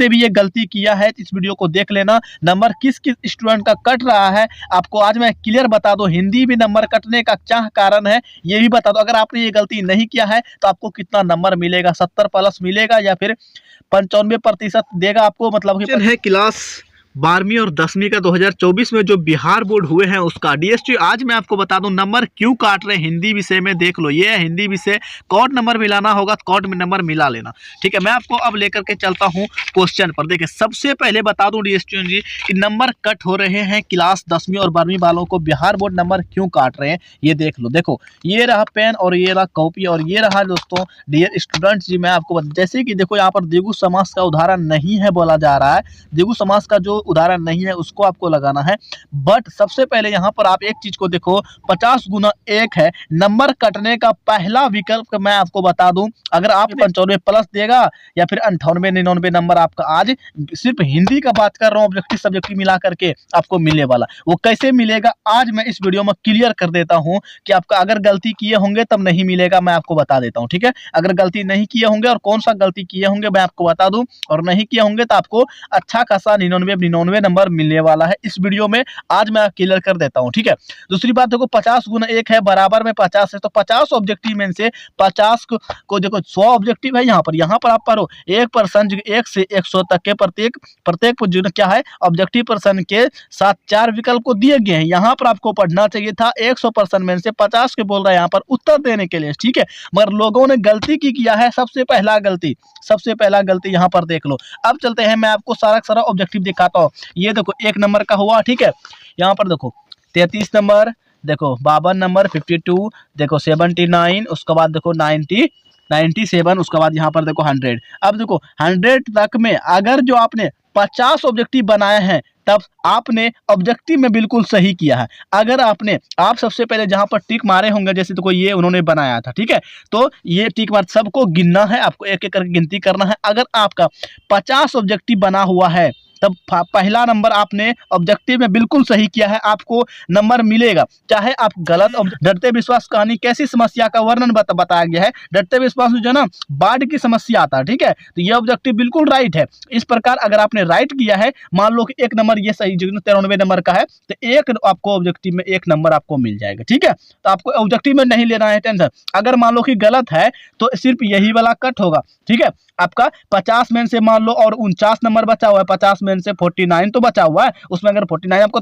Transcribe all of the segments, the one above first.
जिसने भी ये गलती किया है इस वीडियो को देख लेना, नंबर किस किस स्टूडेंट का कट रहा है आपको आज मैं क्लियर बता दूं। हिंदी में नंबर कटने का क्या कारण है ये भी बता दो। अगर आपने ये गलती नहीं किया है तो आपको कितना नंबर मिलेगा, 70 प्लस मिलेगा या फिर 95% देगा आपको, मतलब कि है क्लास 12वीं और 10वीं का 2024 में जो बिहार बोर्ड हुए हैं उसका डीएसटी। आज मैं आपको बता दूं नंबर क्यों काट रहे हैं हिंदी विषय में। देख लो ये है हिंदी विषय, कॉर्ड नंबर मिलाना होगा तो कॉर्ड में नंबर मिला लेना, ठीक है। मैं आपको अब लेकर के चलता हूं क्वेश्चन पर। देखिए सबसे पहले बता दूं डीएसटी जी कि नंबर कट हो रहे हैं क्लास 10वीं और 12वीं वालों को, बिहार बोर्ड नंबर क्यों काट रहे हैं ये देख लो। देखो ये रहा पेन और ये रहा कॉपी और ये रहा दोस्तों डियर स्टूडेंट्स जी। मैं आपको जैसे कि देखो यहाँ पर देगू समास का उदाहरण नहीं है बोला जा रहा है, देगू समास का जो उदाहरण नहीं है उसको आपको लगाना है। बट सबसे पहले यहाँ पर आप एक चीज को देखो 50 गुना 1 है नंबर कटने का पहला विकल्प। मैं आपको बता दूं अगर आप 95 प्लस देगा या फिर 98 99 नंबर आपका आज सिर्फ हिंदी का बात कर रहा हूँ ऑब्जेक्टिव सब्जेक्टिव मिला करके आपको मिलने वाला, वो कैसे मिलेगा आज मैं इस वीडियो में क्लियर कर देता हूँ कि आपका अगर गलती किए होंगे तब नहीं मिलेगा, मैं आपको बता देता हूँ, ठीक है। अगर गलती नहीं किए होंगे और कौन सा गलती किए होंगे मैं आपको बता दूं, और नहीं किए होंगे तो आपको अच्छा खासा 99 नंबर मिलने वाला है इस वीडियो में, आज मैं क्लियर कर देता हूं, ठीक है। दूसरी बात देखो 50 गुना 1 है बराबर में 50 है, तो 50 ऑब्जेक्टिव में से 50 को देखो 100 ऑब्जेक्टिव है यहाँ पर आप पढ़ो 1% 1 से 100 तक के प्रत्येक जो क्या है ऑब्जेक्टिव पर्सन के साथ 4 विकल्प को दिए गए हैं। यहाँ पर आपको पढ़ना चाहिए था 100% में से 50 के बोल रहा है यहाँ पर उत्तर देने के लिए, ठीक है। मगर लोगों ने गलती की किया है, सबसे पहला गलती यहाँ पर देख लो। अब चलते हैं मैं आपको सारा ऑब्जेक्टिव दिखाता हूँ। ये देखो 1 नंबर का हुआ, ठीक है। यहाँ पर देखो 33 नंबर, देखो 52 नंबर, 52, देखो 79, उसके बाद देखो 97, उसके बाद यहाँ पर देखो 100। अब देखो 100 तक में अगर जो आपने 50 ऑब्जेक्टिव बनाए हैं तब आपने ऑब्जेक्टिव में बिल्कुल सही किया है। अगर आप सबसे पहले जहां पर टिक मारे होंगे, जैसे तो कोई ये उन्होंने बनाया था, ठीक है, तो ये टिक मार सबको गिनना है, आपको एक एक करके गिनती करना है। अगर आपका 50 ऑब्जेक्टिव बना हुआ है तब पहला नंबर आपने ऑब्जेक्टिव में बिल्कुल सही किया है, आपको नंबर मिलेगा। चाहे आप गलत डरते विश्वास कहानी कैसी समस्या का वर्णन बताया गया है। डरते विश्वास में जो ना बाढ़ की समस्या आता है, ठीक है, तो ये ऑब्जेक्टिव बिल्कुल राइट है। इस प्रकार अगर आपने राइट किया है, मान लो कि 1 नंबर ये सही 93 नंबर का है, तो एक आपको ऑब्जेक्टिव में 1 नंबर आपको मिल जाएगा, ठीक है। तो आपको ऑब्जेक्टिव में नहीं लेना है टेंशन। अगर मान लो कि गलत है तो सिर्फ यही वाला कट होगा, ठीक है। आपका 50 में से मान लो और 49 नंबर बचा हुआ है, 50 में से 49 तो बचा हुआ है, उसमें अगर 49 आपको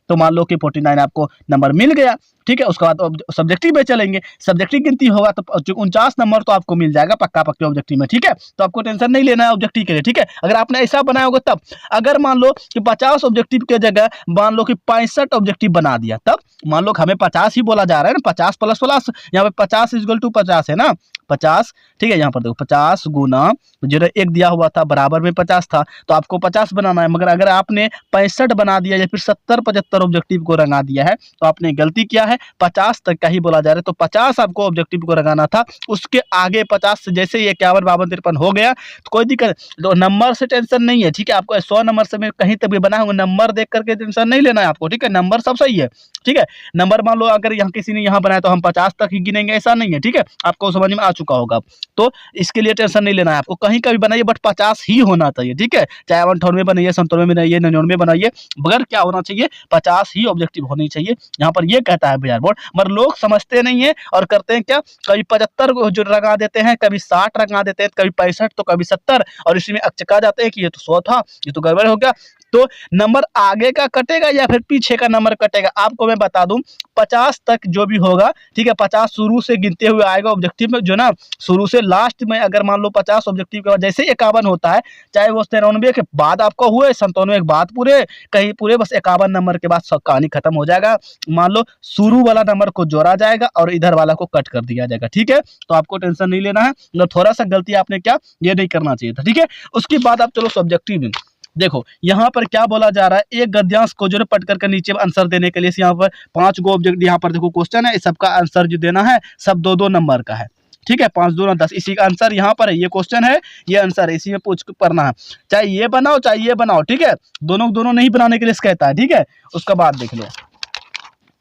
तो मान लो कि 49 आपको नंबर मिल गया, ठीक है। उसके बाद सब्जेक्टिव में चलेंगे, सब्जेक्टिव गिनती होगा तो 49 नंबर तो आपको मिल जाएगा पक्का पक्के ऑब्जेक्टिव में, ठीक है। तो आपको टेंशन नहीं लेना है ऑब्जेक्टिव के लिए, ठीक है। अगर आपने ऐसा बनाया होगा तब, अगर मान लो कि 50 ऑब्जेक्टिव के जगह मान लो कि 65 ऑब्जेक्टिव बना दिया, तब मान लो कि हमें 50 ही बोला जा रहा है ना, 50 प्लस प्लस यहाँ पे 50 इक्वल टू 50 है ना, 50, ठीक है। यहाँ पर देखो 50 गुना जो 1 दिया हुआ था बराबर में 50 था, तो आपको 50 बनाना है। मगर अगर आपने 65 बना दिया या फिर 70 75 ऑब्जेक्टिव को रंगा दिया है तो आपने गलती किया है। 50 तक का ही बोला जा रहा है, तो 50 आपको ऑब्जेक्टिव को रंगाना था। उसके आगे 50 से जैसे ये 51 52 53 हो गया तो कोई दिक्कत, तो नंबर से टेंशन नहीं है, ठीक है। आपको 100 नंबर से कहीं तक भी बना होगा, नंबर देख करके टेंशन नहीं लेना है आपको, ठीक है। नंबर सब सही है, ठीक है। नंबर मान लो अगर यहाँ किसी ने यहाँ बनाया तो हम 50 तक ही गिनेंगे, ऐसा नहीं है, ठीक है। आपको समझ में आ चुका होगा, तो इसके लिए टेंशन नहीं लेना है आपको। कहीं का भी बनाइए बट 50 ही होना चाहिए, ठीक है। चाहे 98 बनाइए, 97 बनाइए, 99 बनाइए, मगर क्या होना चाहिए 50 ही ऑब्जेक्टिव होनी चाहिए। यहाँ पर ये कहता है बिहार बोर्ड, मगर लोग समझते नहीं है और करते हैं क्या, कभी 75 जो लगा देते हैं, कभी 60 लगा देते हैं, कभी 65 तो कभी 70, और इसी में अचका जाते हैं कि ये तो 100 था, ये तो गड़बड़ हो गया। तो नंबर आगे का कटेगा या फिर पीछे का नंबर कटेगा, आपको मैं बता दूं 50 तक जो भी होगा, ठीक है। 50 शुरू से गिनते हुए आएगा ऑब्जेक्टिव में, जो ना शुरू से लास्ट में अगर मान लो 50 ऑब्जेक्टिव के बाद जैसे 51 होता है, चाहे वो 93 के बाद आपका हुए, 97 के बाद पूरे, कहीं पूरे, बस 51 नंबर के बाद सब कहानी खत्म हो जाएगा। मान लो शुरू वाला नंबर को जोड़ा जाएगा और इधर वाला को कट कर दिया जाएगा, ठीक है। तो आपको टेंशन नहीं लेना है, मतलब थोड़ा सा गलती आपने क्या ये नहीं करना चाहिए था, ठीक है। उसके बाद आप चलो सब्जेक्टिव में देखो यहाँ पर क्या बोला जा रहा है, एक गद्यांश को जो पढ़ करके नीचे आंसर देने के लिए यहाँ पर 5 गो ऑब्जेक्ट यहाँ पर देखो क्वेश्चन है, सबका आंसर जो देना है सब 2-2 नंबर का है, ठीक है। 5 2 10, इसी का आंसर यहाँ पर है, ये क्वेश्चन है, ये आंसर है, इसी में पूछ पढ़ना है, चाहे ये बनाओ चाहे ये बनाओ, ठीक है। दोनों नहीं बनाने के लिए कहता है, ठीक है। उसका बाद देख लो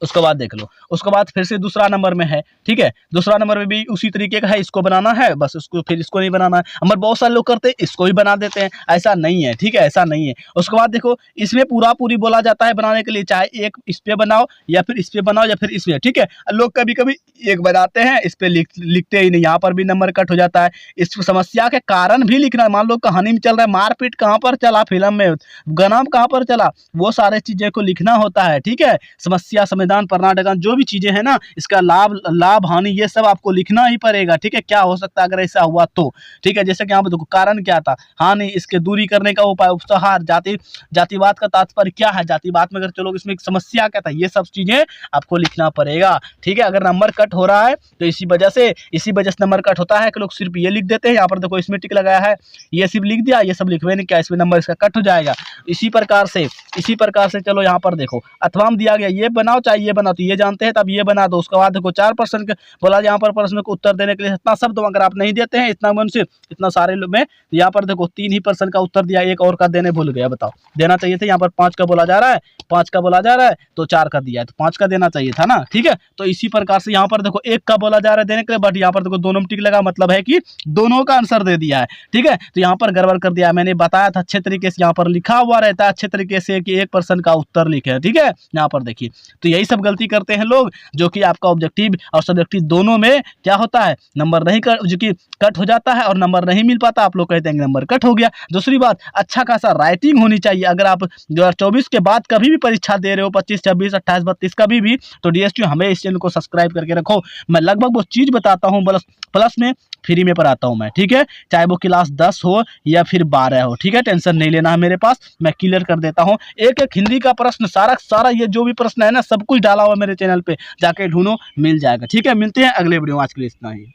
उसके बाद देख लो, उसके बाद फिर से दूसरा नंबर में है, ठीक है, दूसरा नंबर में भी उसी तरीके का है, इसको बनाना है बस, उसको फिर इसको नहीं बनाना है। हमारे बहुत सारे लोग करते हैं इसको ही बना देते हैं, ऐसा नहीं है, ठीक है, ऐसा नहीं है। उसके बाद देखो इसमें पूरा पूरी बोला जाता है बनाने के लिए, चाहे एक इस पे बनाओ या फिर इस पे बनाओ या फिर इसमें, ठीक है। लोग कभी कभी एक बनाते हैं, इस पे लिखते ही नहीं, यहाँ पर भी नंबर कट हो जाता है। इस समस्या के कारण भी लिखना है, मान लो कहानी में चल रहा है, मारपीट कहाँ पर चला, फिल्म में गनाम कहाँ पर चला, वो सारे चीजें को लिखना होता है, ठीक है। समस्या, संविधान, परिणाम, जो भी चीजें हैं ना, इसका लाभ हानि ये सब आपको लिखना ही पड़ेगा, ठीक है। क्या हो सकता है अगर ऐसा हुआ तो, ठीक है। जैसे कि यहाँ पर देखो कारण क्या था, हानि, इसके दूरी करने का उपाय, उपसंहार, जातिवाद का तात्पर्य क्या है, जातिवाद में अगर चलो इसमें समस्या क्या था, ये सब चीजें आपको लिखना पड़ेगा, ठीक है। अगर नंबर कट हो रहा है तो इसी वजह से नंबर कट होता है कि लोग सिर्फ ये लिख देते हैं, यहाँ पर देखो इसमें टिक लगाया है, ये सिर्फ लिख दिया, ये सब लिखवे नहीं, क्या इसमें नंबर इसका कट हो जाएगा। इसी प्रकार से चलो यहाँ पर देखो अथवा में दिया गया, ये बनाओ चाहे ये बनाओ, तो ये जानते हैं तब ये बना दो। उसके बाद देखो 4% बोला, यहाँ पर प्रश्न को उत्तर देने के लिए इतना शब्द अगर आप नहीं देते हैं इतना मन से इतना सारे लोग में, तो यहाँ पर देखो 3 ही % का उत्तर दिया, एक और का देने भूल गया, बताओ देना चाहिए था। यहाँ पर 5 का बोला जा रहा है, 5 का बोला जा रहा है तो 4 का दिया है, तो 5 का देना चाहिए था ना, ठीक है। तो इसी प्रकार से यहाँ पर देखो 1 का बोला जा रहा है देने के लिए, बट यहाँ पर देखो दोनों में टिक लगा, मतलब है कि दोनों का आंसर दे दिया है, ठीक है। तो यहाँ पर गड़बड़ कर दिया, मैंने बताया था अच्छे तरीके से यहाँ पर लिखा हुआ रहता है अच्छे तरीके से कि 1% का उत्तर लिखे, ठीक है। यहाँ पर देखिए तो यही सब गलती करते हैं लोग, जो कि आपका ऑब्जेक्टिव और सब्जेक्टिव दोनों में क्या होता है, नंबर नहीं जो कि कट हो जाता है और नंबर नहीं मिल पाता, आप लोग कहते हैं नंबर कट हो गया। दूसरी बात, अच्छा खासा राइटिंग होनी चाहिए। अगर आप 2024 के बाद कभी भी परीक्षा दे रहे हो, 25, 26, 28, 32 कभी भी, तो DSTU हमें इस चैनल को सब्सक्राइब करके रखो। मैं लगभग वो चीज़ बताता हूँ प्लस में फ्री में पढ़ाता हूँ मैं, ठीक है। चाहे वो क्लास 10 हो या फिर 12 हो, ठीक है, टेंशन नहीं लेना है मेरे पास, मैं क्लियर कर देता हूँ। एक हिंदी का प्रश्न सारा ये जो भी प्रश्न है ना, सब कुछ डाला हुआ मेरे चैनल पे, जाके ढूंढो मिल जाएगा, ठीक है। मिलते हैं अगले वीडियो में, आज के लिए इतना ही।